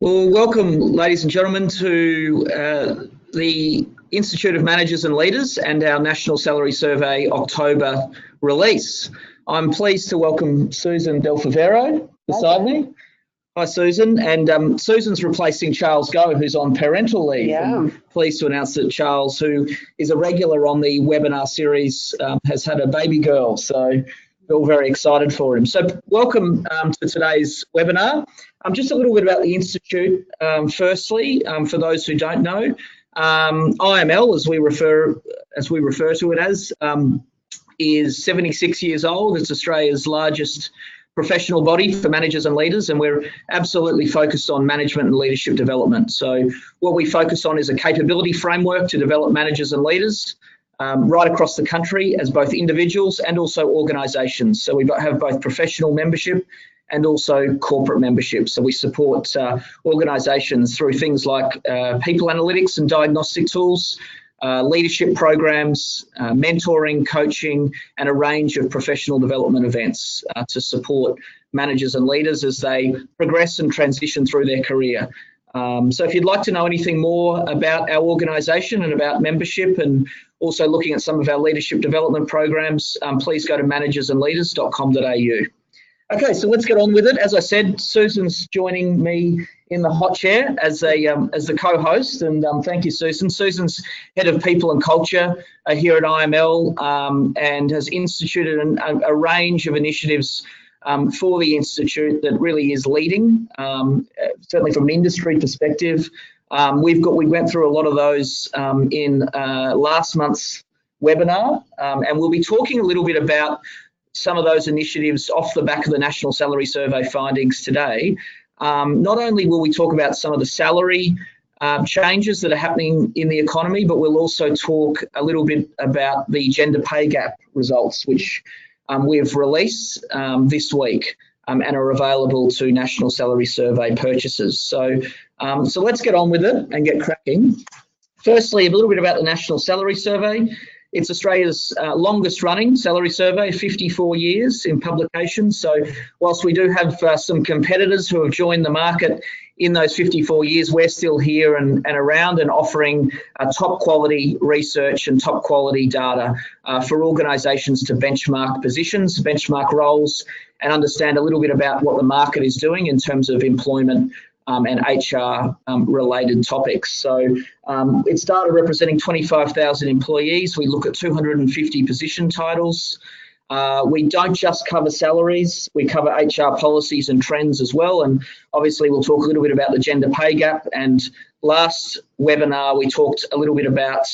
Well, welcome, ladies and gentlemen, to the Institute of Managers and Leaders and our National Salary Survey October release. I'm pleased to welcome Susan Del Favero beside me. Hi, Susan. And Susan's replacing Charles Go, who's on parental leave. Yeah. I'm pleased to announce that Charles, who is a regular on the webinar series, has had a baby girl. So we're all very excited for him. So welcome to today's webinar. Just a little bit about the Institute. Firstly, for those who don't know, IML, as we refer to it as, is 76 years old. It's Australia's largest professional body for managers and leaders, and we're absolutely focused on management and leadership development. So what we focus on is a capability framework to develop managers and leaders right across the country as both individuals and also organisations. So we have both professional membership and also corporate membership. So we support organisations through things like people analytics and diagnostic tools, leadership programs, mentoring, coaching, and a range of professional development events to support managers and leaders as they progress and transition through their career. So if you'd like to know anything more about our organisation and about membership and also looking at some of our leadership development programs, please go to managersandleaders.com.au. Okay, so let's get on with it. As I said, Susan's joining me in the hot chair as the co-host, and thank you, Susan. Susan's head of people and culture here at IML and has instituted a range of initiatives for the Institute that really is leading, certainly from an industry perspective. We went through a lot of those in last month's webinar, and we'll be talking a little bit about some of those initiatives off the back of the National Salary Survey findings today. Not only will we talk about some of the salary changes that are happening in the economy, but we'll also talk a little bit about the gender pay gap results, which we've released this week and are available to National Salary Survey purchasers. So let's get on with it and get cracking. Firstly, a little bit about the National Salary Survey. It's Australia's longest running salary survey, 54 years in publication. So whilst we do have some competitors who have joined the market in those 54 years, we're still here and around and offering top quality research and top quality data for organisations to benchmark positions, benchmark roles, and understand a little bit about what the market is doing in terms of employment and HR related topics. So it's data representing 25,000 employees. We look at 250 position titles. We don't just cover salaries, we cover HR policies and trends as well. And obviously we'll talk a little bit about the gender pay gap. And last webinar, we talked a little bit about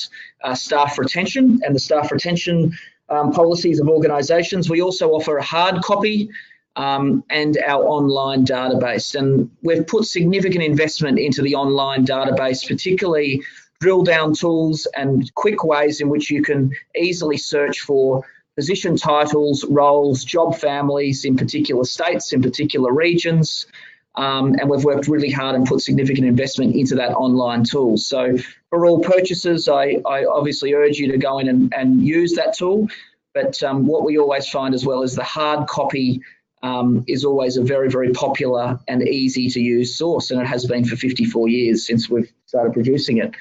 staff retention and the staff retention policies of organisations. We also offer a hard copy and our online database. And we've put significant investment into the online database, particularly drill down tools and quick ways in which you can easily search for position titles, roles, job families in particular states, in particular regions. And we've worked really hard and put significant investment into that online tool. So for all purchasers, I obviously urge you to go in and use that tool. But what we always find as well is the hard copy is always a very, very popular and easy to use source, and it has been for 54 years since we've started producing it.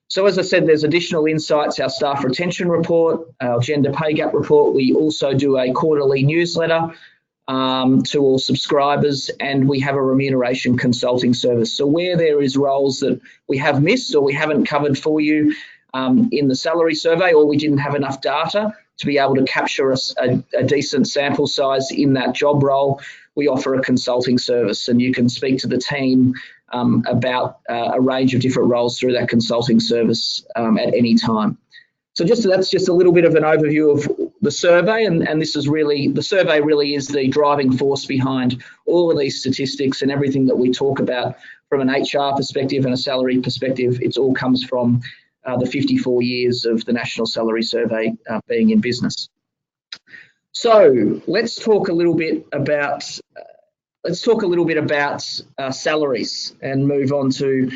So as I said, there's additional insights, our staff retention report, our gender pay gap report. We also do a quarterly newsletter to all subscribers, and we have a remuneration consulting service. So where there is roles that we have missed or we haven't covered for you in the salary survey, or we didn't have enough data to be able to capture a decent sample size in that job role, we offer a consulting service, and you can speak to the team about a range of different roles through that consulting service at any time. So that's just a little bit of an overview of the survey, and this is really, the survey really is the driving force behind all of these statistics and everything that we talk about from an HR perspective and a salary perspective. It all comes from the 54 years of the National Salary Survey being in business. So let's talk a little bit about salaries and move on to.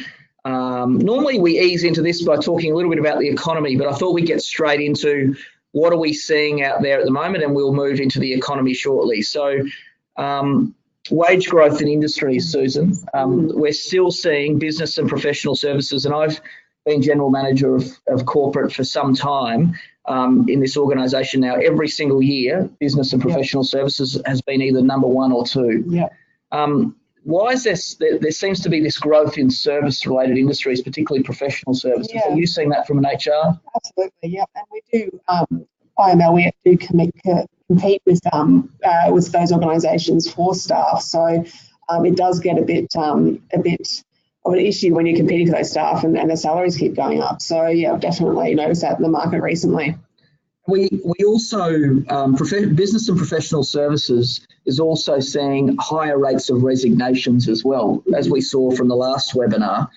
Normally we ease into this by talking a little bit about the economy, but I thought we'd get straight into what are we seeing out there at the moment, and we'll move into the economy shortly. So wage growth in industries, Susan. We're still seeing business and professional services, and I've been general manager of corporate for some time in this organisation now. Every single year, business and professional services has been either number one or two. Why is this? There seems to be this growth in service-related industries, particularly professional services. Are you seeing that from an HR? Absolutely, yeah. And we do, IML, we do compete with those organisations for staff. So it does get a bit of an issue when you're competing for those staff and the salaries keep going up. So yeah, I've definitely noticed that in the market recently. We also, business and professional services is also seeing higher rates of resignations as well, as we saw from the last webinar.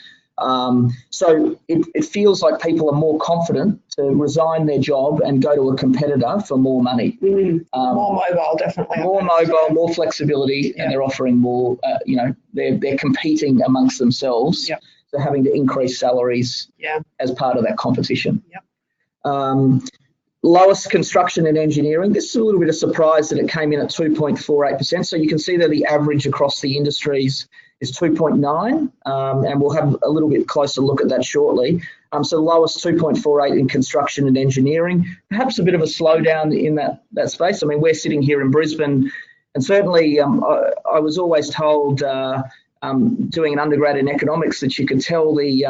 So it feels like people are more confident to resign their job and go to a competitor for more money. More mobile, definitely. More mobile, more flexibility, and they're offering more, they're competing amongst themselves. So having to increase salaries as part of that competition. Lowest construction and engineering. This is a little bit of surprise that it came in at 2.48%. So you can see that the average across the industries is 2.9, and we'll have a little bit closer look at that shortly. So lowest 2.48 in construction and engineering. Perhaps a bit of a slowdown in that space. I mean, we're sitting here in Brisbane, and certainly I was always told doing an undergrad in economics that you could tell the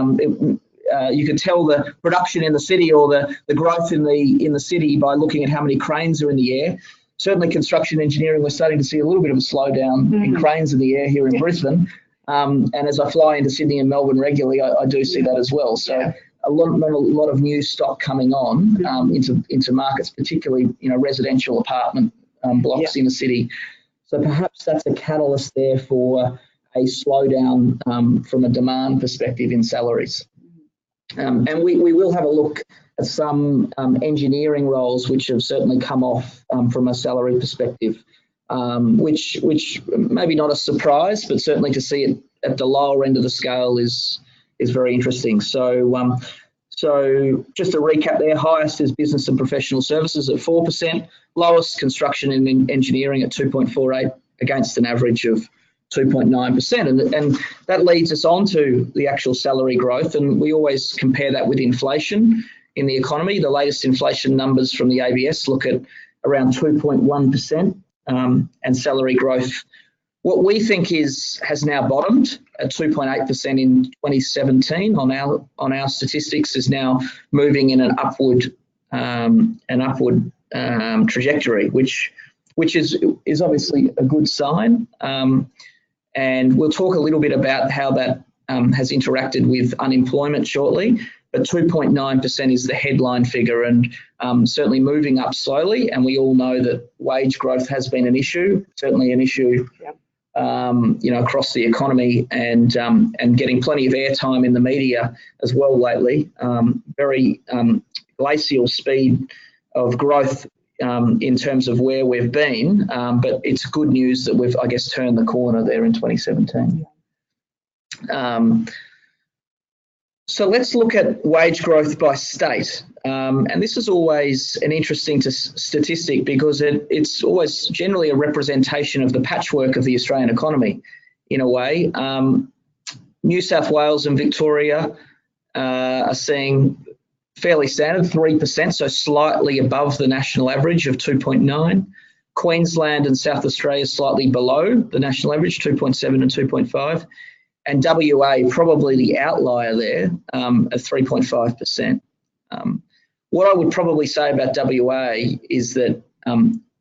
production in the city or the growth in the city by looking at how many cranes are in the air. Certainly construction engineering, we're starting to see a little bit of a slowdown in cranes in the air here in Brisbane. And as I fly into Sydney and Melbourne regularly, I do see that as well. So a lot of new stock coming on into markets, particularly residential apartment blocks in the city. So perhaps that's a catalyst there for a slowdown from a demand perspective in salaries. And we will have a look at some engineering roles which have certainly come off from a salary perspective, which maybe not a surprise, but certainly to see it at the lower end of the scale is very interesting. So just to recap there, highest is business and professional services at 4%, lowest construction and engineering at 2.48 against an average of 2.9%, and that leads us on to the actual salary growth, and we always compare that with inflation in the economy. The latest inflation numbers from the ABS look at around 2.1%, and salary growth, what we think has now bottomed at 2.8% in 2017 on our statistics, is now moving in an upward trajectory, which is obviously a good sign. And we'll talk a little bit about how that has interacted with unemployment shortly, but 2.9% is the headline figure, and certainly moving up slowly. And we all know that wage growth has been an issue, certainly an issue, across the economy, and getting plenty of airtime in the media as well lately. Very glacial speed of growth in terms of where we've been, but it's good news that we've, I guess, turned the corner there in 2017. So let's look at wage growth by state, and this is always an interesting statistic because it's always generally a representation of the patchwork of the Australian economy in a way. New South Wales and Victoria are seeing fairly standard, 3%, so slightly above the national average of 2.9. Queensland and South Australia slightly below the national average, 2.7 and 2.5. And WA, probably the outlier there, at 3.5%. What I would probably say about WA is that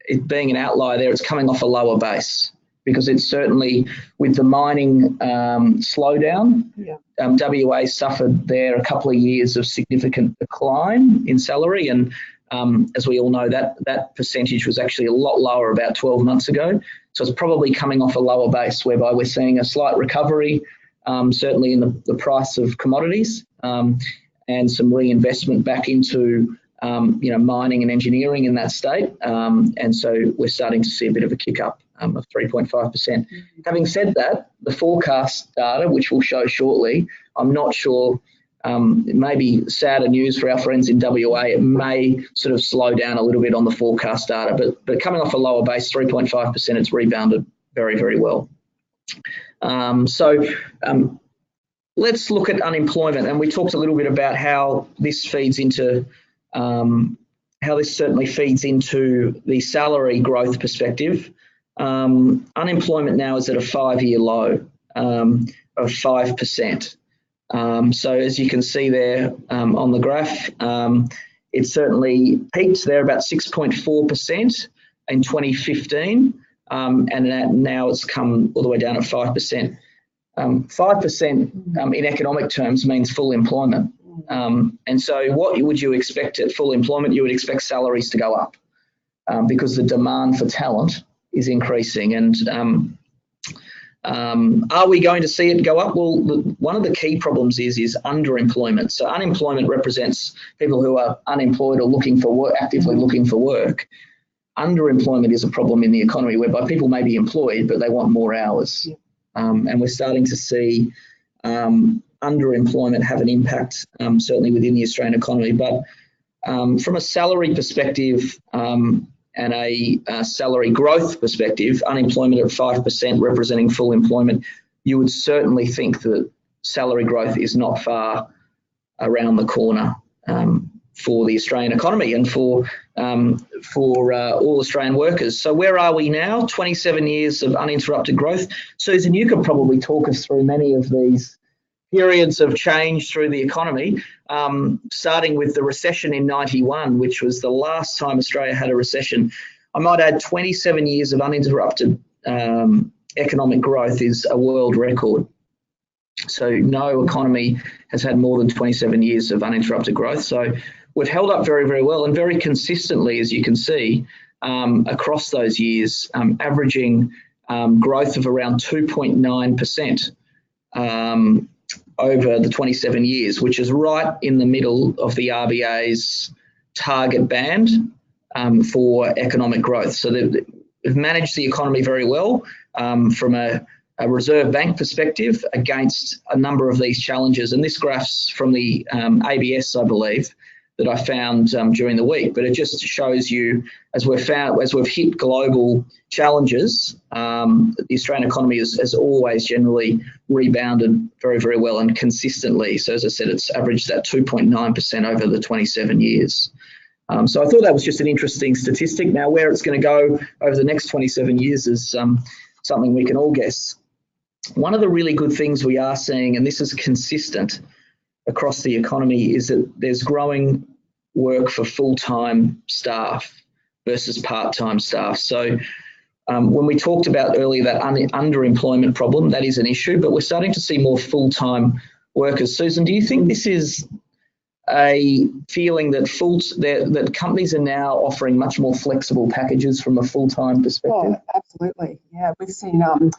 it being an outlier there, it's coming off a lower base, because it's certainly, with the mining slowdown, WA suffered there a couple of years of significant decline in salary, and as we all know, that percentage was actually a lot lower about 12 months ago. So it's probably coming off a lower base, whereby we're seeing a slight recovery, certainly in the price of commodities, and some reinvestment back into mining and engineering in that state, and so we're starting to see a bit of a kick up of 3.5%. Having said that, the forecast data, which we'll show shortly, I'm not sure, it may be sadder news for our friends in WA. It may sort of slow down a little bit on the forecast data, but coming off a lower base, 3.5%, it's rebounded very, very well. Let's look at unemployment, and we talked a little bit about how this feeds into how this certainly feeds into the salary growth perspective. Unemployment now is at a 5-year low of 5%. So as you can see there on the graph, it certainly peaked there about 6.4% in 2015, and now it's come all the way down at 5%. 5% in economic terms means full employment. And so what would you expect at full employment? You would expect salaries to go up because the demand for talent is increasing. And are we going to see it go up? Well, one of the key problems is underemployment. So unemployment represents people who are unemployed or looking for work, actively looking for work. Underemployment is a problem in the economy whereby people may be employed, but they want more hours. And we're starting to see underemployment have an impact, certainly within the Australian economy. But from a salary perspective and a salary growth perspective, unemployment at 5% representing full employment, you would certainly think that salary growth is not far around the corner for the Australian economy and for all Australian workers. So where are we now? 27 years of uninterrupted growth. Susan, you could probably talk us through many of these periods of change through the economy, starting with the recession in 91, which was the last time Australia had a recession. I might add 27 years of uninterrupted economic growth is a world record. So no economy has had more than 27 years of uninterrupted growth. So we've held up very, very well and very consistently, as you can see, across those years, averaging growth of around 2.9% over the 27 years, which is right in the middle of the RBA's target band for economic growth. So they've managed the economy very well from a Reserve Bank perspective against a number of these challenges. And this graph's from the ABS, I believe, that I found during the week, but it just shows you as we've hit global challenges, the Australian economy has always generally rebounded very, very well and consistently. So as I said, it's averaged that 2.9% over the 27 years. So I thought that was just an interesting statistic. Now, where it's going to go over the next 27 years is something we can all guess. One of the really good things we are seeing, and this is consistent across the economy, is that there's growing work for full-time staff versus part-time staff. So when we talked about earlier that underemployment problem, that is an issue, but we're starting to see more full-time workers. Susan, do you think this is a feeling that that companies are now offering much more flexible packages from a full-time perspective? Oh, absolutely. Yeah, we've seen, and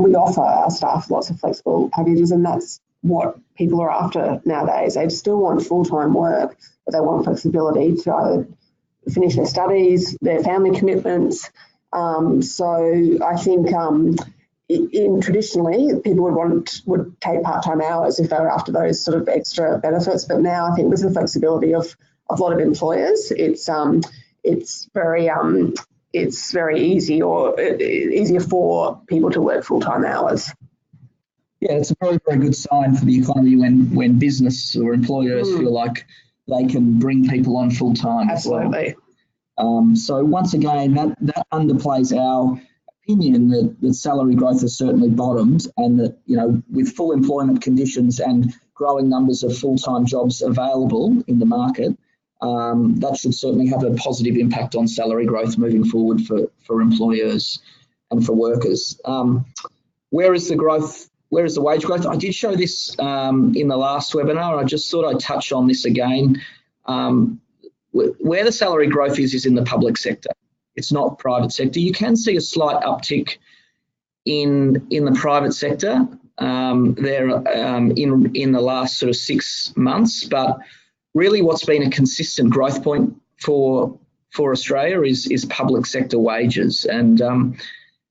we offer our staff lots of flexible packages, and that's what people are after nowadays. They still want full-time work, but they want flexibility to either finish their studies, their family commitments. So I think traditionally people would take part-time hours if they were after those sort of extra benefits. But now I think with the flexibility of a lot of employers, it's very easy or easier for people to work full-time hours. Yeah, it's a very, very good sign for the economy when business or employers feel like they can bring people on full time. Absolutely. Well. So once again, that underplays our opinion that salary growth has certainly bottomed, and that, you know, with full employment conditions and growing numbers of full-time jobs available in the market, that should certainly have a positive impact on salary growth moving forward for employers and for workers. Where is the growth? Where is the wage growth? I did show this in the last webinar. I just thought I'd touch on this again. Where the salary growth is in the public sector. It's not private sector. You can see a slight uptick in the private sector there in the last sort of 6 months, but really what's been a consistent growth point for Australia is public sector wages, and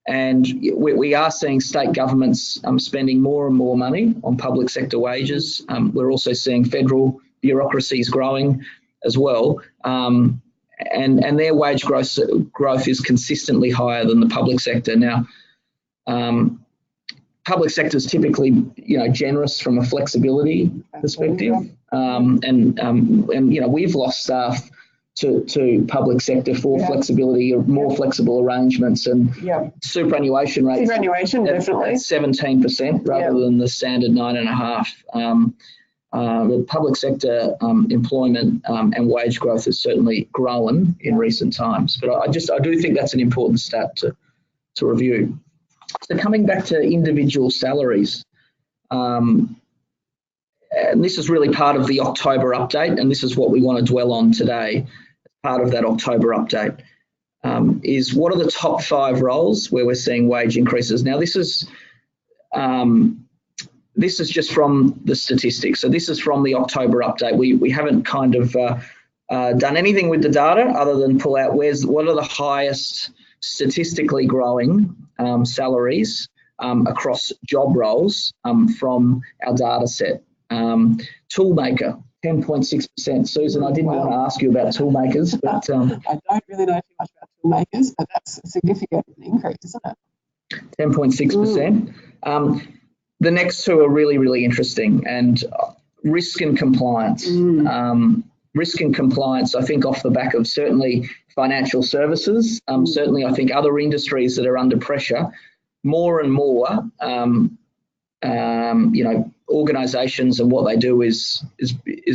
we are seeing state governments spending more and more money on public sector wages. We're also seeing federal bureaucracies growing as well, and their wage growth is consistently higher than the public sector. Now, Public sector is typically, generous from a flexibility perspective, and we've lost staff to public sector for flexibility, or more flexible arrangements, and superannuation rates. Superannuation, definitely. 17% rather than the standard 9.5%. The public sector employment and wage growth has certainly grown in recent times, but I do think that's an important stat to review. So coming back to individual salaries, and this is really part of the October update, and this is what we want to dwell on today. Part of that October update is what are the top 5 roles where we're seeing wage increases. Now this is just from the statistics. So this is from the October update. We haven't kind of done anything with the data other than pull out what are the highest statistically growing salaries across job roles from our data set. Toolmaker, 10.6%. Susan, I didn't want to ask you about toolmakers, but I don't really know too much about toolmakers, but that's a significant increase, isn't it? 10.6%. The next 2 are really, really interesting, and risk and compliance. Risk and compliance, I think, off the back of certainly financial services, certainly I think other industries that are under pressure, more and more, organisations and what they do is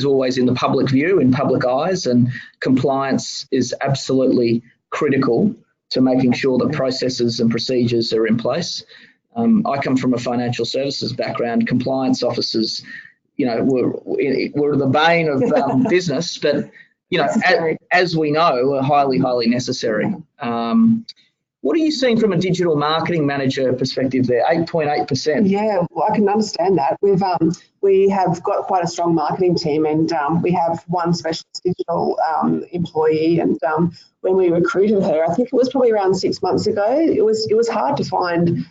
always in the public view, in public eyes, and compliance is absolutely critical to making sure that processes and procedures are in place. I come from a financial services background. Compliance officers, were the bane of business, but as we know, are highly, highly necessary. What are you seeing from a digital marketing manager perspective there? 8.8%. Yeah, well, I can understand that. We have got quite a strong marketing team, and we have one specialist digital employee. And when we recruited her, I think it was probably around 6 months ago, it was hard to find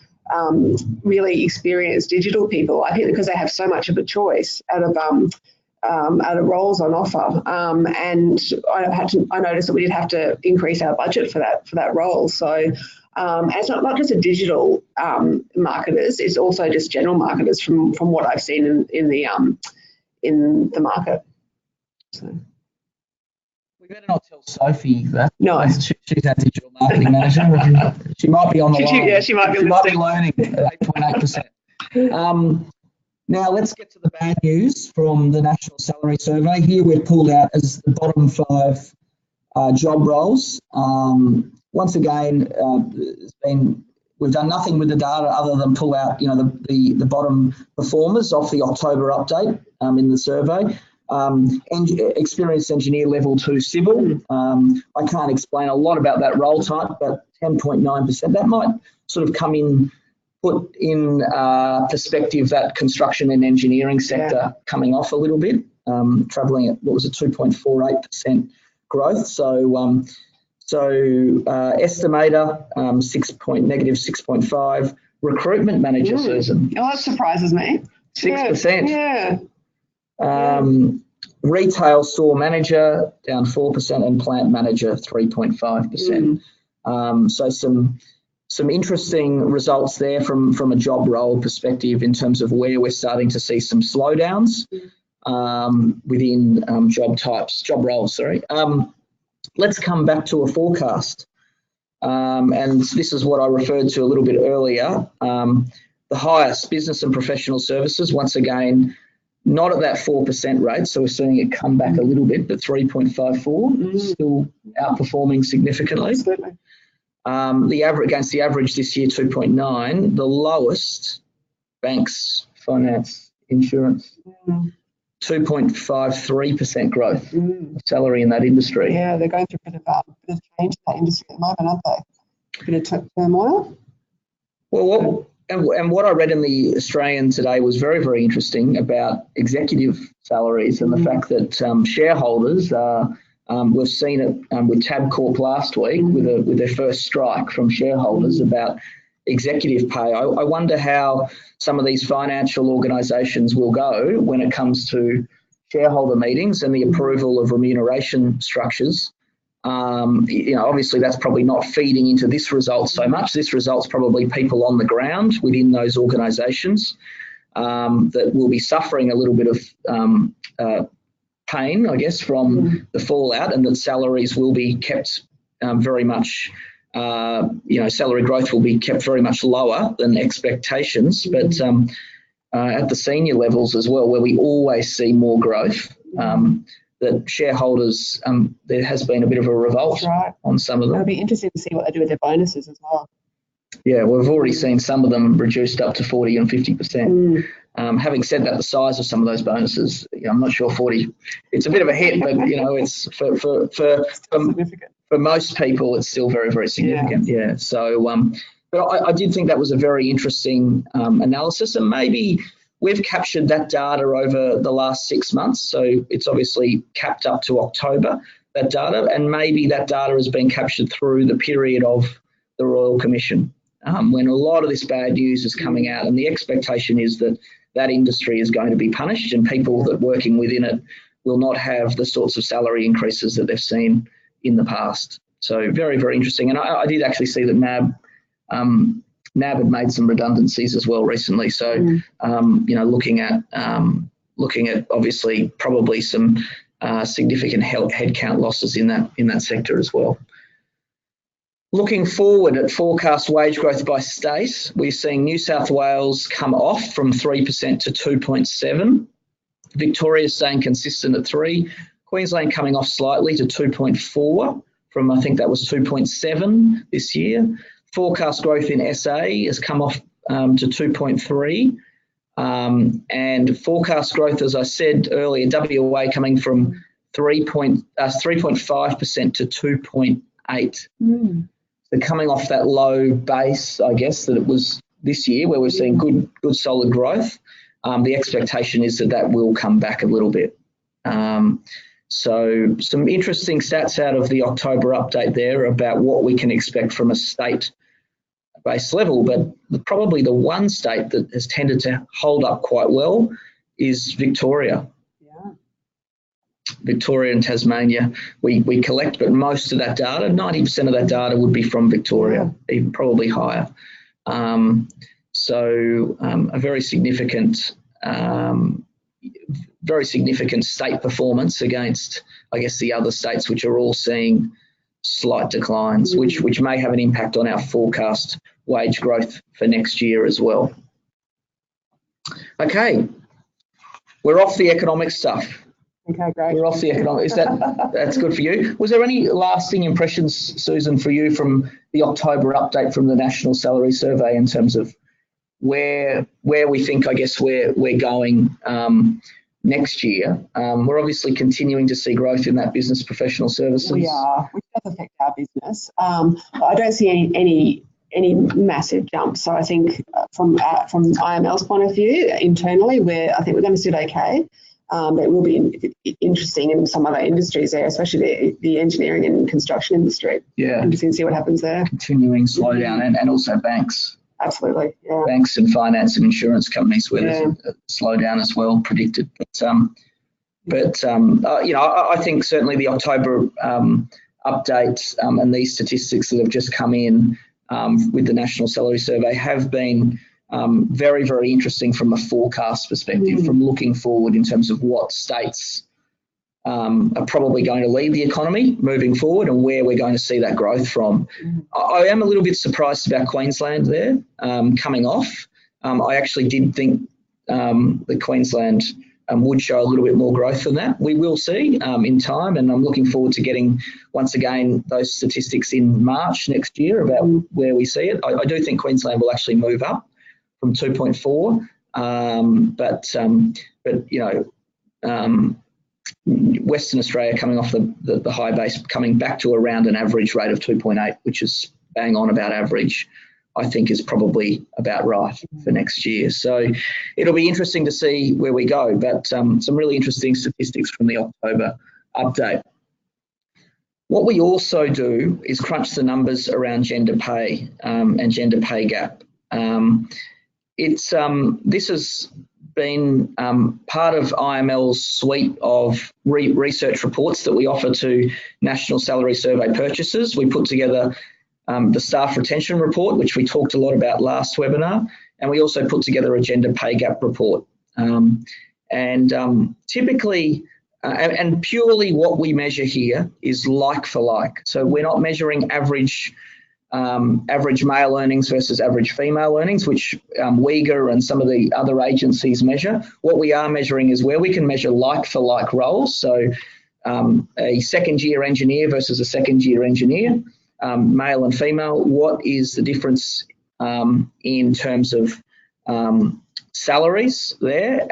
really experienced digital people. I think because they have so much of a choice out of roles on offer, and I noticed that we did have to increase our budget for that role. So it's not just a digital marketers; it's also just general marketers from what I've seen in the market. So. We better not tell Sophie that. No, she's our digital marketing manager. She might be on the line. Yeah, she might be learning. 8.8%. Now let's get to the bad news from the National Salary Survey. Here we've pulled out as the bottom 5 job roles. Once again, we've done nothing with the data other than pull out, the bottom performers off the October update in the survey. Experienced engineer level 2 civil. I can't explain a lot about that role type, but 10.9%. That might sort of put in perspective that construction and engineering sector coming off a little bit, travelling at, 2.48% growth. So estimator, negative 6.5. Recruitment manager, Susan. Oh, that surprises me. 6%. Yeah. Retail store manager down 4%, and plant manager 3.5%. So some interesting results there from a job role perspective in terms of where we're starting to see some slowdowns within job roles. Let's come back to a forecast, and this is what I referred to a little bit earlier. The highest, business and professional services, once again, not at that 4% rate, so we're seeing it come back a little bit, but 3.54, still outperforming significantly. Absolutely. Against the average this year, 2.9. The lowest, banks, finance, insurance, 2.53% growth of salary in that industry. Yeah, they're going through a bit of change in that industry at the moment, aren't they? A bit of turmoil. Well, and what I read in the Australian today was very, very interesting about executive salaries and the fact that shareholders we've seen it with Tabcorp last week with their first strike from shareholders about executive pay. I wonder how some of these financial organisations will go when it comes to shareholder meetings and the approval of remuneration structures Obviously that's probably not feeding into this result so much. This result's probably people on the ground within those organisations that will be suffering a little bit of pain, I guess, from the fallout, and that salaries will be kept very much, salary growth will be kept very much lower than expectations. But at the senior levels as well, where we always see more growth, that shareholders, there has been a bit of a revolt on some of them. It'll be interesting to see what they do with their bonuses as well. Yeah, we've already seen some of them reduced up to 40 and 50%. Having said that, the size of some of those bonuses, I'm not sure 40. It's a bit of a hit, but it's for most people, it's still very, very significant. Yeah. So, but I did think that was a very interesting analysis, and maybe we've captured that data over the last 6 months. So it's obviously capped up to October, that data, and maybe that data has been captured through the period of the Royal Commission, when a lot of this bad news is coming out, and the expectation is that that industry is going to be punished, and people that are working within it will not have the sorts of salary increases that they've seen in the past. So very, very interesting. And I did actually see that NAB had made some redundancies as well recently. So, looking at obviously probably some significant headcount losses in that sector as well. Looking forward at forecast wage growth by state, we're seeing New South Wales come off from 3% to 2.7. Victoria staying consistent at 3. Queensland coming off slightly to 2.4 from, I think that was 2.7 this year. Forecast growth in SA has come off to 2.3. And forecast growth, as I said earlier, WA coming from 3.5% to 2.8. So coming off that low base, I guess, that it was this year, where we're seeing good solid growth, the expectation is that will come back a little bit. So some interesting stats out of the October update there about what we can expect from a state-based level, but probably the one state that has tended to hold up quite well is Victoria. Victoria and Tasmania, we collect, but most of that data, 90% of that data would be from Victoria, even probably higher. So a very significant state performance against, I guess, the other states, which are all seeing slight declines, which may have an impact on our forecast wage growth for next year as well. Okay, we're off the economic stuff. Okay, great. We're off the economic. That's good for you? Was there any lasting impressions, Susan, for you from the October update from the National Salary Survey in terms of where we think, I guess, we're going next year? We're obviously continuing to see growth in that business professional services. We are, which does affect our business. I don't see any massive jump. So I think from IML's point of view, internally, I think we're going to sit okay. It will be interesting in some other industries there, especially the engineering and construction industry. Yeah. Interesting to see what happens there. Continuing slowdown, and also banks. Absolutely, yeah. Banks and finance and insurance companies where there's a slowdown as well predicted. But I think certainly the October update and these statistics that have just come in with the National Salary Survey have been very, very interesting from a forecast perspective, from looking forward in terms of what states are probably going to lead the economy moving forward and where we're going to see that growth from. I am a little bit surprised about Queensland there coming off. I actually did think that Queensland would show a little bit more growth than that. We will see in time, and I'm looking forward to getting, once again, those statistics in March next year about where we see it. I do think Queensland will actually move up from 2.4, but Western Australia coming off the high base, coming back to around an average rate of 2.8, which is bang on about average, I think is probably about right for next year. So it'll be interesting to see where we go, but some really interesting statistics from the October update. What we also do is crunch the numbers around gender pay and gender pay gap. This has been part of IML's suite of research reports that we offer to National Salary Survey purchasers. We put together the staff retention report, which we talked a lot about last webinar, and we also put together a gender pay gap report. Typically, and purely what we measure here is like for like. So we're not measuring average male earnings versus average female earnings, which WEGA and some of the other agencies measure. What we are measuring is where we can measure like for like roles. So a second year engineer versus a second year engineer, male and female, what is the difference in terms of salaries there?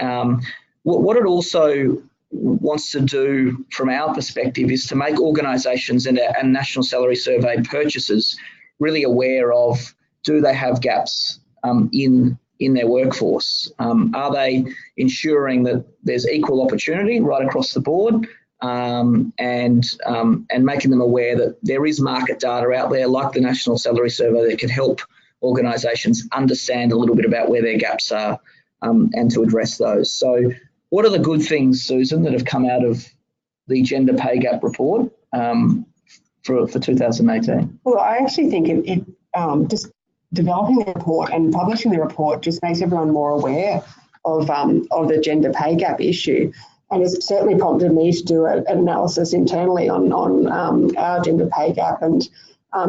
What it also wants to do from our perspective is to make organisations and National Salary Survey purchasers really aware of, do they have gaps in their workforce? Are they ensuring that there's equal opportunity right across the board, and making them aware that there is market data out there like the National Salary Survey that can help organisations understand a little bit about where their gaps are and to address those. So what are the good things, Susan, that have come out of the gender pay gap report for 2018? Well, I actually think it just developing the report and publishing the report just makes everyone more aware of the gender pay gap issue. And it's certainly prompted me to do an analysis internally on our gender pay gap. And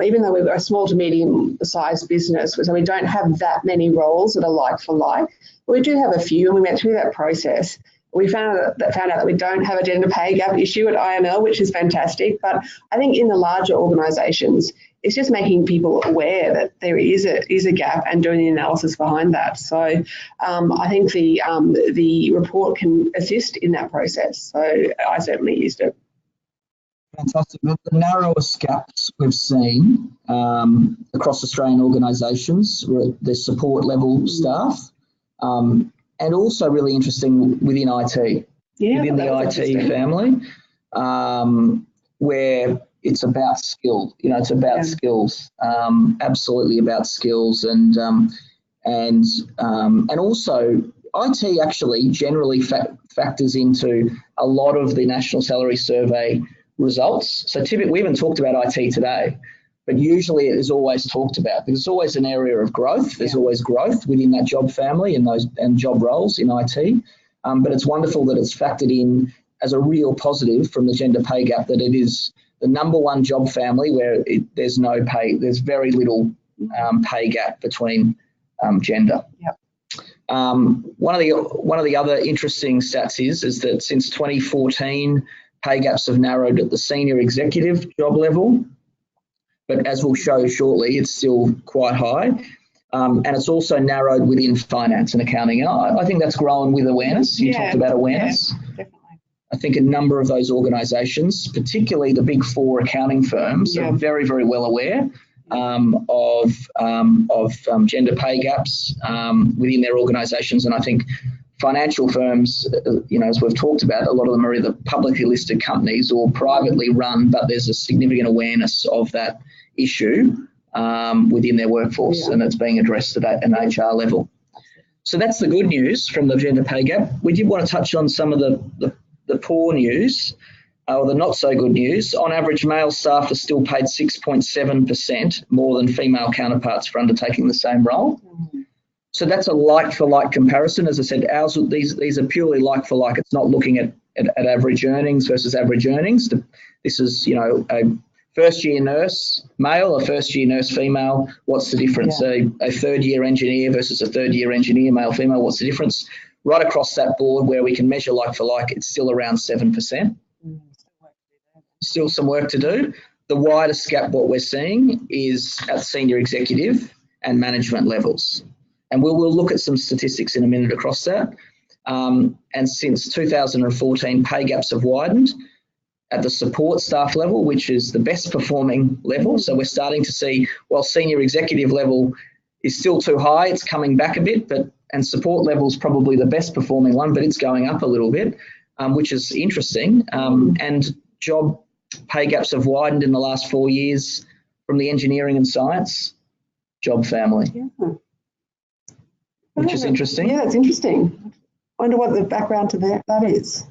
even though we're a small to medium sized business, so we don't have that many roles that are like for like, we do have a few, and we went through that process. We found out that we don't have a gender pay gap issue at IML, which is fantastic. But I think in the larger organisations, it's just making people aware that there is a gap and doing the analysis behind that. So I think the report can assist in that process. So I certainly used it. Fantastic. The narrowest gaps we've seen across Australian organisations were the support level staff. And also really interesting within IT, within the IT family, where it's about skill. You know, it's about skills, absolutely about skills, and also IT actually generally factors into a lot of the National Salary Survey results. So typically, we haven't talked about IT today, but usually it is always talked about because it's always an area of growth. There's always growth within that job family and job roles in IT. But it's wonderful that it's factored in as a real positive from the gender pay gap, that it is the number one job family where there's no pay, there's very little pay gap between gender. Yep. One of the other interesting stats is that since 2014, pay gaps have narrowed at the senior executive job level. But as we'll show shortly, it's still quite high. And it's also narrowed within finance and accounting. I think that's grown with awareness. You talked about awareness. Yeah, definitely. I think a number of those organisations, particularly the big four accounting firms, are very, very well aware of gender pay gaps within their organisations. And I think financial firms, you know, as we've talked about, a lot of them are either publicly listed companies or privately run, but there's a significant awareness of that issue within their workforce, and it's being addressed at an HR level. So that's the good news from the gender pay gap. We did want to touch on some of the poor news, or the not so good news. On average, male staff are still paid 6.7% more than female counterparts for undertaking the same role. So that's a like-for-like comparison. As I said, these are purely like-for-like. It's not looking at average earnings versus average earnings. This is, you know, a first-year nurse male, a first-year nurse female. What's the difference? A third-year engineer versus a third-year engineer male, female. What's the difference? Right across that board where we can measure like-for-like, it's still around 7%. Still some work to do. The widest gap, what we're seeing, is at senior executive and management levels. And we'll look at some statistics in a minute across that. And since 2014, pay gaps have widened at the support staff level, which is the best performing level. So we're starting to see, while senior executive level is still too high, it's coming back a bit, and support level is probably the best performing one, but it's going up a little bit, which is interesting. And job pay gaps have widened in the last 4 years from the engineering and science job family. Which is interesting. Yeah, it's interesting. wonder what the background to that is.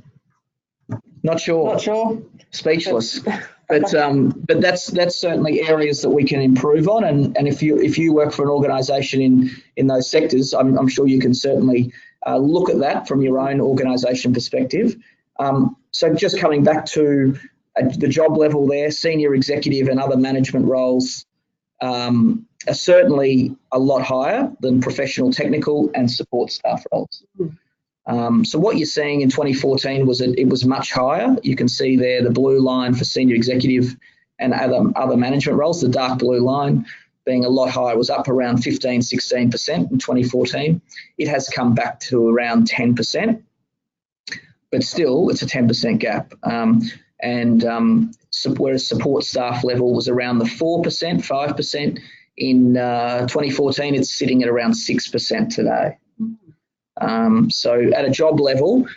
Not sure. Not sure. Speechless. But that's certainly areas that we can improve on, and if you work for an organisation in those sectors, I'm sure you can certainly look at that from your own organisation perspective. So just coming back to the job level there, senior executive and other management roles are certainly a lot higher than professional, technical and support staff roles. So what you're seeing in 2014 was it was much higher. You can see there the blue line for senior executive and other management roles, the dark blue line being a lot higher. It was up around 15-16% in 2014. It has come back to around 10%, but still it's a 10% gap. Whereas support staff level was around the 4%, 5% in 2014, it's sitting at around 6% today. So at a job level,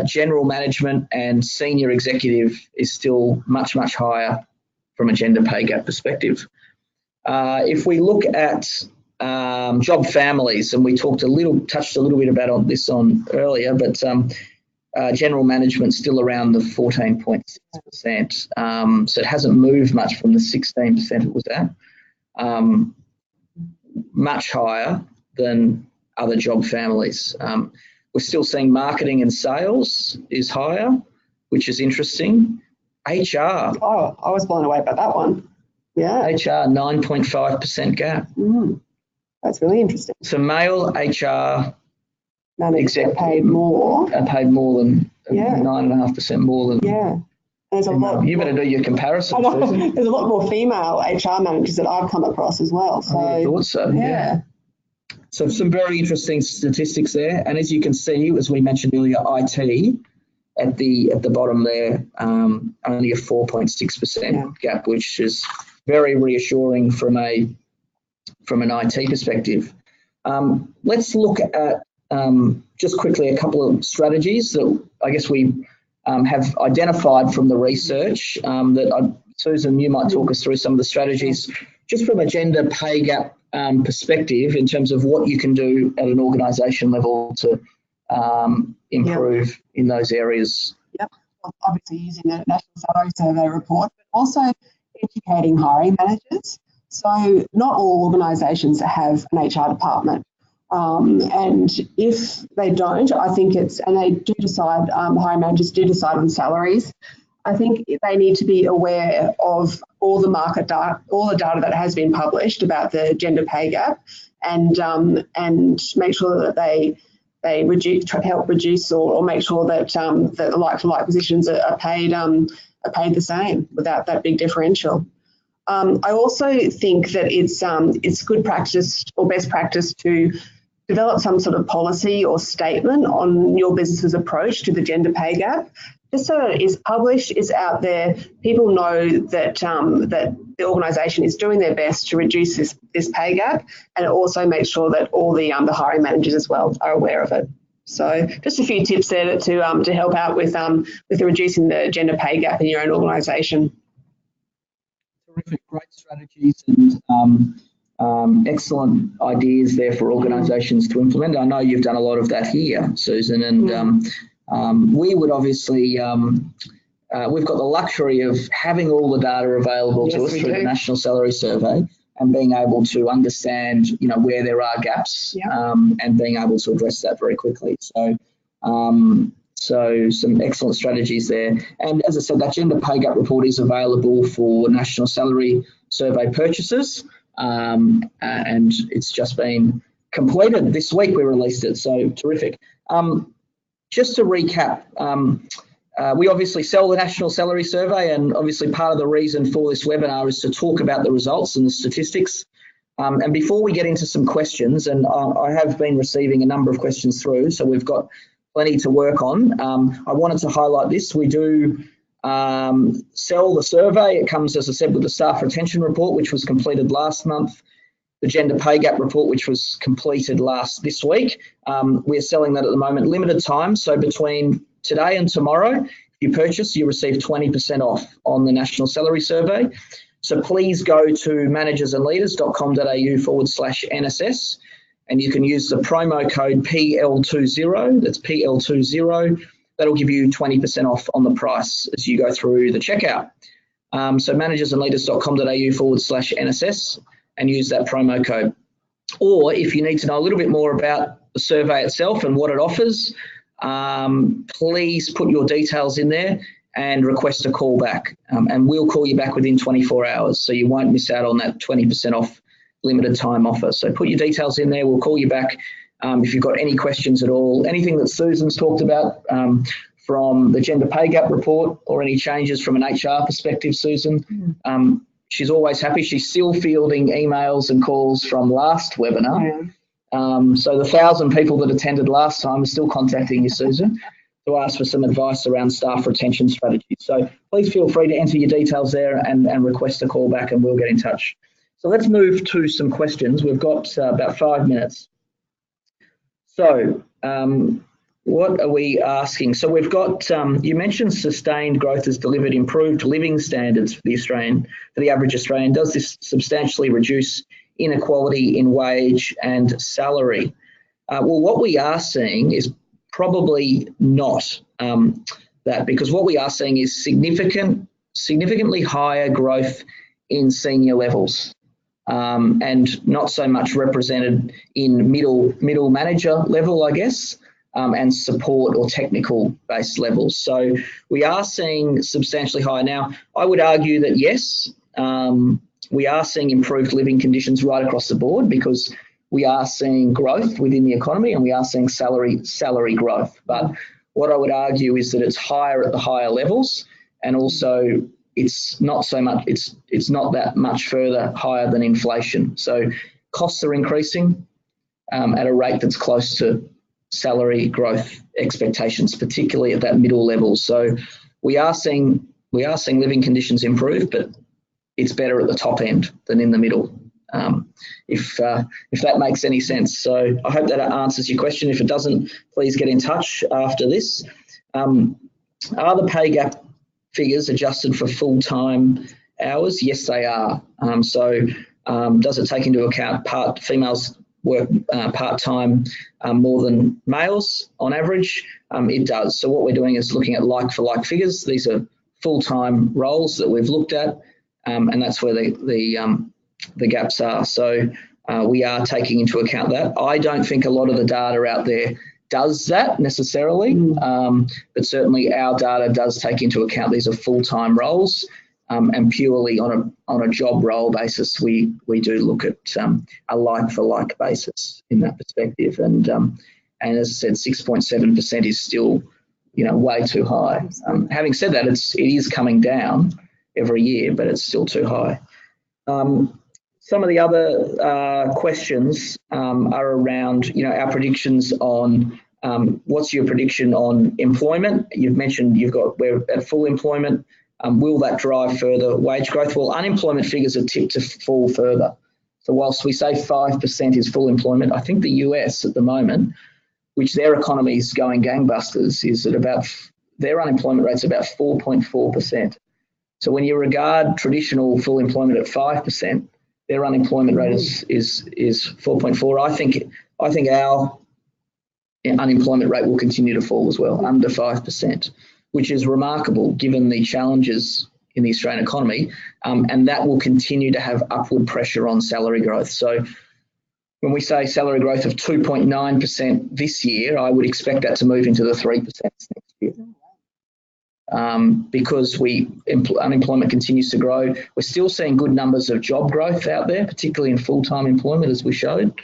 general management and senior executive is still much, much higher from a gender pay gap perspective. If we look at job families, and we touched a little bit about this earlier, but general management still around the 14.6%. So it hasn't moved much from the 16% it was at. Much higher than other job families. We're still seeing marketing and sales is higher, which is interesting. HR. Oh, I was blown away by that one. Yeah. HR, 9.5% gap. That's really interesting. So male HR executives are paid more. Are paid more than 9.5% more than. Yeah. There's a lot. You better do your comparison. There's a lot more female HR managers that I've come across as well. So I thought so. Yeah. So some very interesting statistics there, and as you can see, as we mentioned earlier, IT at the bottom there, only a 4.6% gap, which is very reassuring from an IT perspective. Let's look at just quickly a couple of strategies that I guess we have identified from the research. Susan, you might talk us through some of the strategies just from a gender pay gap perspective in terms of what you can do at an organisation level to improve in those areas. Yep, obviously using the National Salary Survey report, but also educating hiring managers. So not all organisations have an HR department. And if they don't, I think they do decide, hiring managers do decide on salaries. I think they need to be aware of all the market data, all the data that has been published about the gender pay gap, and make sure that they help reduce or make sure that the like-for-like positions are paid the same without that big differential. I also think that it's good practice or best practice to develop some sort of policy or statement on your business's approach to the gender pay gap, just so that it's published, it's out there, people know that that the organisation is doing their best to reduce this pay gap, and it also makes sure that all the hiring managers as well are aware of it. So just a few tips there to help out with reducing the gender pay gap in your own organisation. Terrific, great strategies and excellent ideas there for organisations to implement. I know you've done a lot of that here, Susan, and we would obviously, we've got the luxury of having all the data available to us through the National Salary Survey and being able to understand, where there are gaps and being able to address that very quickly. So, so some excellent strategies there. And as I said, that gender pay gap report is available for National Salary Survey purchases. And it's just been completed this week. We released it, so terrific. Just to recap, we obviously sell the National Salary Survey, and obviously part of the reason for this webinar is to talk about the results and the statistics. And before we get into some questions, and I have been receiving a number of questions through, so we've got plenty to work on. I wanted to highlight this. We do sell the survey. It comes, as I said, with the staff retention report, which was completed last month, the gender pay gap report, which was completed this week. We're selling that at the moment, limited time. So between today and tomorrow, if you purchase, you receive 20% off on the National Salary Survey. So please go to managersandleaders.com.au/NSS and you can use the promo code PL20, that's PL20, that'll give you 20% off on the price as you go through the checkout. So managersandleaders.com.au/NSS and use that promo code. Or if you need to know a little bit more about the survey itself and what it offers, please put your details in there and request a call back. And we'll call you back within 24 hours, so you won't miss out on that 20% off limited time offer. So put your details in there, we'll call you back. If you've got any questions at all, anything that Susan's talked about from the gender pay gap report or any changes from an HR perspective, Susan, she's always happy. She's still fielding emails and calls from last webinar. So the 1,000 people that attended last time are still contacting you, Susan, to ask for some advice around staff retention strategies. So please feel free to enter your details there and request a call back, and we'll get in touch. So let's move to some questions. We've got about 5 minutes. So what are we asking? So we've got, you mentioned sustained growth has delivered improved living standards for the average Australian. Does this substantially reduce inequality in wage and salary? Well, what we are seeing is probably not that, because what we are seeing is significantly higher growth in senior levels, and not so much represented in middle manager level, I guess, and support or technical based levels. So we are seeing substantially higher. Now, I would argue that yes, we are seeing improved living conditions right across the board, because we are seeing growth within the economy and we are seeing salary growth. But what I would argue is that it's higher at the higher levels, and also it's not so much, it's not that much further higher than inflation. So costs are increasing at a rate that's close to salary growth expectations, particularly at that middle level. So we are seeing living conditions improve, but it's better at the top end than in the middle, if that makes any sense. So I hope that answers your question. If it doesn't, please get in touch after this. Are the pay gap figures adjusted for full-time hours? Yes, they are. Does it take into account females work part-time more than males on average? It does. So what we're doing is looking at like-for-like figures. These are full-time roles that we've looked at, and that's where the gaps are. So we are taking into account that. I don't think a lot of the data out there does that necessarily, but certainly our data does take into account these are full-time roles, and purely on a job role basis, we do look at a like-for-like basis in that perspective. And as I said, 6.7% is still, way too high. Having said that, it is coming down every year, but it's still too high. Some of the other questions are around, our predictions on what's your prediction on employment? You've mentioned we're at full employment. Will that drive further wage growth? Well, unemployment figures are tipped to fall further. So whilst we say 5% is full employment, I think the US at the moment, which their economy is going gangbusters, is at their unemployment rate's about 4.4%. So when you regard traditional full employment at 5%, their unemployment rate is 4.4. I think our unemployment rate will continue to fall as well, under 5%, which is remarkable given the challenges in the Australian economy, and that will continue to have upward pressure on salary growth. So when we say salary growth of 2.9% this year, I would expect that to move into the 3% next year. Because unemployment continues to grow. We're still seeing good numbers of job growth out there, particularly in full-time employment, as we showed.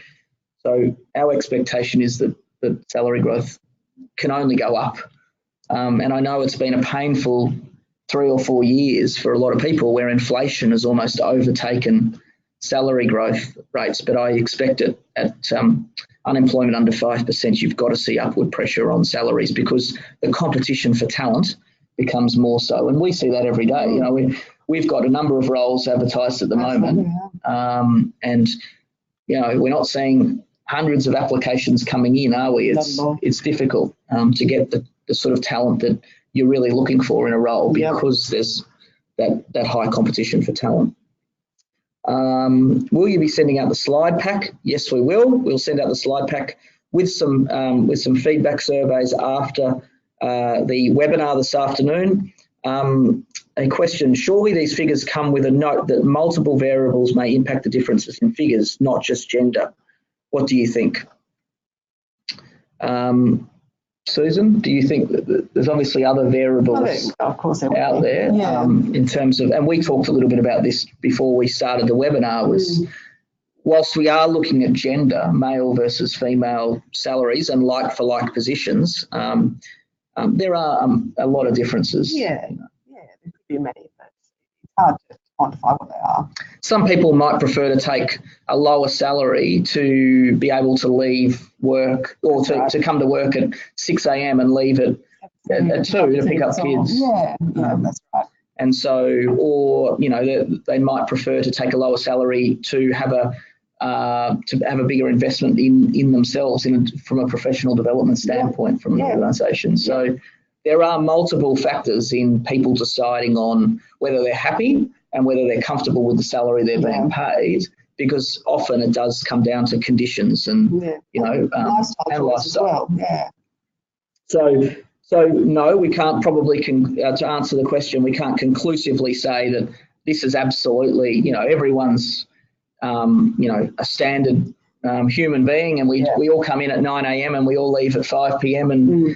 So our expectation is that salary growth can only go up. And I know it's been a painful 3 or 4 years for a lot of people where inflation has almost overtaken salary growth rates, but I expect it at unemployment under 5%, you've got to see upward pressure on salaries, because the competition for talent becomes more so. And we see that every day. We've got a number of roles advertised at the moment, and we're not seeing hundreds of applications coming in, are we? It's difficult to get the sort of talent that you're really looking for in a role, because there's that high competition for talent. Will you be sending out the slide pack? Yes, we will. We'll send out the slide pack with some feedback surveys after the webinar this afternoon. A question, surely these figures come with a note that multiple variables may impact the differences in figures, not just gender. What do you think? Susan, do you think that there's obviously other variables of course out there in terms of, and we talked a little bit about this before we started the webinar, was whilst we are looking at gender, male versus female salaries and like-for-like positions, there are a lot of differences. Yeah, there could be many, but it's hard to quantify what they are. Some people might prefer to take a lower salary to be able to leave work, or to come to work at 6 a.m. and leave at 2 to pick up kids. Yeah, that's right. And so, or, you know, they might prefer to take a lower salary to have a bigger investment in themselves from a professional development standpoint from an organisation. So there are multiple factors in people deciding on whether they're happy and whether they're comfortable with the salary they're being paid, because often it does come down to conditions and, you know, lifestyle as well. Yeah. So no, we can't probably, to answer the question, we can't conclusively say that this is absolutely, you know, everyone's, you know, a standard human being, and we all come in at 9 a.m. and we all leave at 5 p.m. and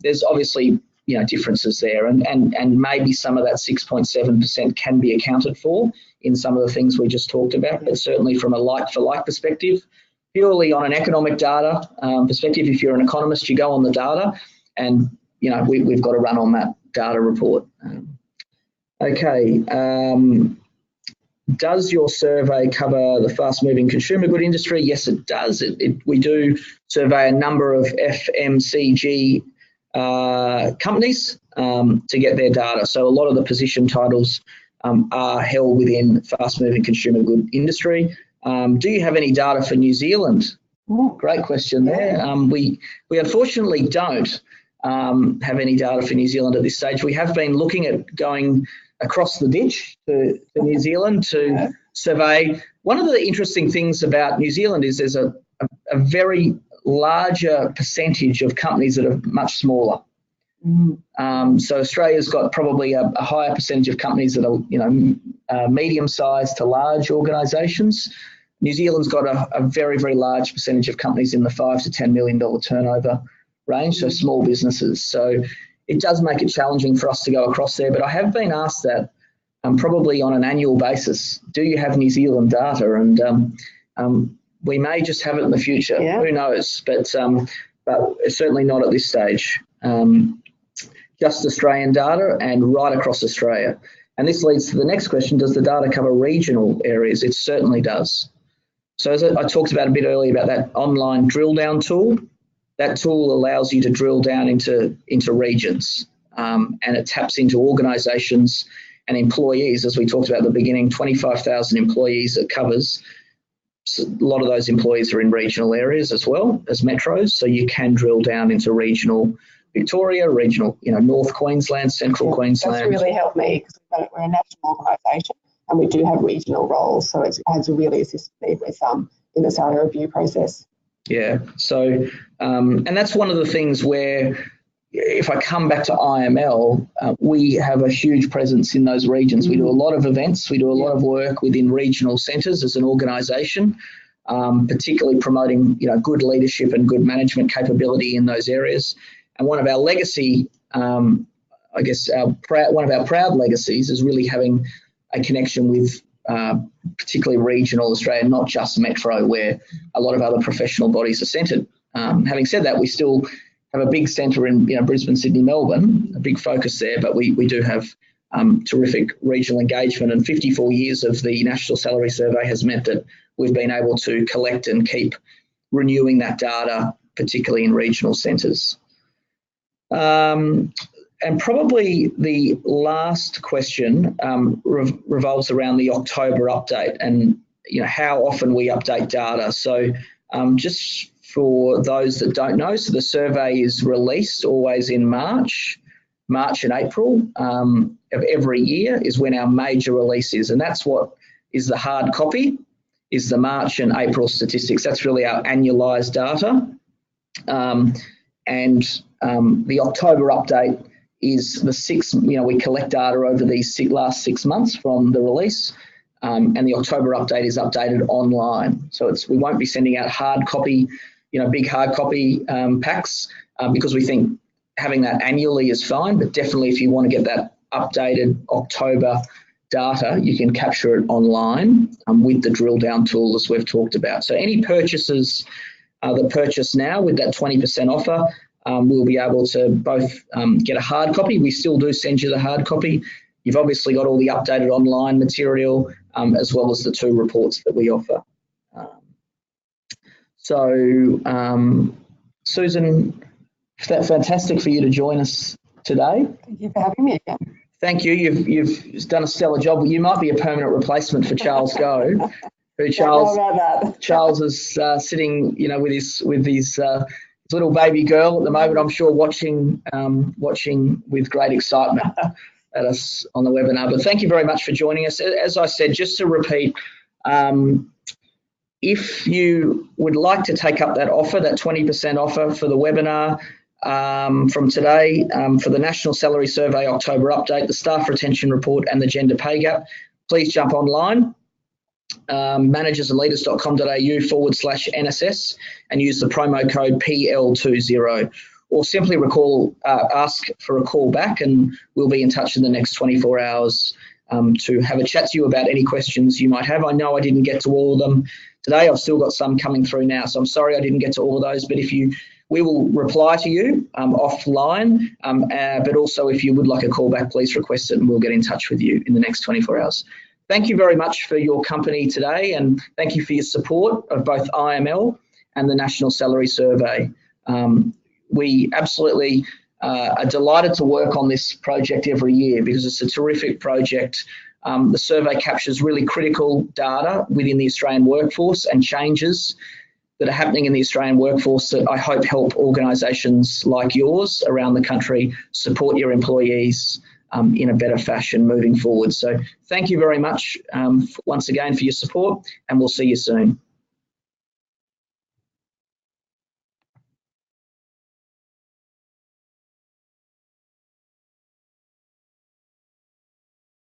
there's obviously, you know, differences there, and maybe some of that 6.7% can be accounted for in some of the things we just talked about, but certainly from a like-for-like perspective, purely on an economic data perspective, if you're an economist, you go on the data, and, you know, we've got to run on that data report. Okay. Does your survey cover the fast-moving consumer good industry? Yes, it does. We do survey a number of FMCG companies to get their data. So a lot of the position titles are held within fast-moving consumer good industry. Do you have any data for New Zealand? Great question there. We unfortunately don't have any data for New Zealand at this stage. We have been looking at going across the ditch to New Zealand to survey. One of the interesting things about New Zealand is there's a very larger percentage of companies that are much smaller. So Australia's got probably a higher percentage of companies that are, you know, medium-sized to large organisations. New Zealand's got a very, very large percentage of companies in the $5 to $10 million turnover range, so small businesses. So it does make it challenging for us to go across there, but I have been asked that probably on an annual basis, do you have New Zealand data? And we may just have it in the future, who knows, but certainly not at this stage. Just Australian data and right across Australia. And this leads to the next question, does the data cover regional areas? It certainly does. So as I talked about a bit earlier about that online drill down tool, that tool allows you to drill down into regions, and it taps into organisations and employees, as we talked about at the beginning, 25,000 employees it covers. So a lot of those employees are in regional areas as well as metros, so you can drill down into regional Victoria, regional, you know, North Queensland, Central Queensland. That's really helped me because we're a national organisation and we do have regional roles, so it has really assisted me with in the salary review process. Yeah, so and that's one of the things where, if I come back to IML, we have a huge presence in those regions. We do a lot of events, we do a lot of work within regional centres as an organisation, particularly promoting, you know, good leadership and good management capability in those areas. And one of our legacy, I guess, one of our proud legacies is really having a connection with particularly regional Australia, not just metro, where a lot of other professional bodies are centred. Having said that, we still have a big centre in, you know, Brisbane, Sydney, Melbourne, a big focus there, but we do have terrific regional engagement, and 54 years of the National Salary Survey has meant that we've been able to collect and keep renewing that data, particularly in regional centres. And probably the last question revolves around the October update and, you know, how often we update data. So just for those that don't know, so the survey is released always in March and April of every year is when our major release is, and that's what is the hard copy, is the March and April statistics. That's really our annualised data. The October update is the we collect data over these last 6 months from the release, and the October update is updated online. So we won't be sending out hard copy, big hard copy packs, because we think having that annually is fine, but definitely if you want to get that updated October data, you can capture it online with the drill down tool as we've talked about. So any purchases that purchase now with that 20% offer, we'll be able to both get a hard copy. We still do send you the hard copy. You've obviously got all the updated online material, as well as the 2 reports that we offer. Susan, fantastic for you to join us today. Thank you for having me again. Thank you. You've done a stellar job. You might be a permanent replacement for Charles Go. Who Charles is sitting, with his little baby girl at the moment. I'm sure watching with great excitement at us on the webinar. But thank you very much for joining us. As I said, just to repeat, if you would like to take up that offer, that 20% offer for the webinar from today, for the National Salary Survey October update, the staff retention report and the gender pay gap, please jump online, managersandleaders.com.au/NSS, and use the promo code PL20, or simply ask for a call back, and we'll be in touch in the next 24 hours to have a chat to you about any questions you might have. I know I didn't get to all of them today. I've still got some coming through now, so I'm sorry I didn't get to all of those, but we will reply to you offline, but also if you would like a call back, please request it and we'll get in touch with you in the next 24 hours. Thank you very much for your company today, and thank you for your support of both IML and the National Salary Survey. We absolutely are delighted to work on this project every year because it's a terrific project. The survey captures really critical data within the Australian workforce and changes that are happening in the Australian workforce that I hope help organisations like yours around the country support your employees in a better fashion moving forward. So thank you very much once again for your support, and we'll see you soon.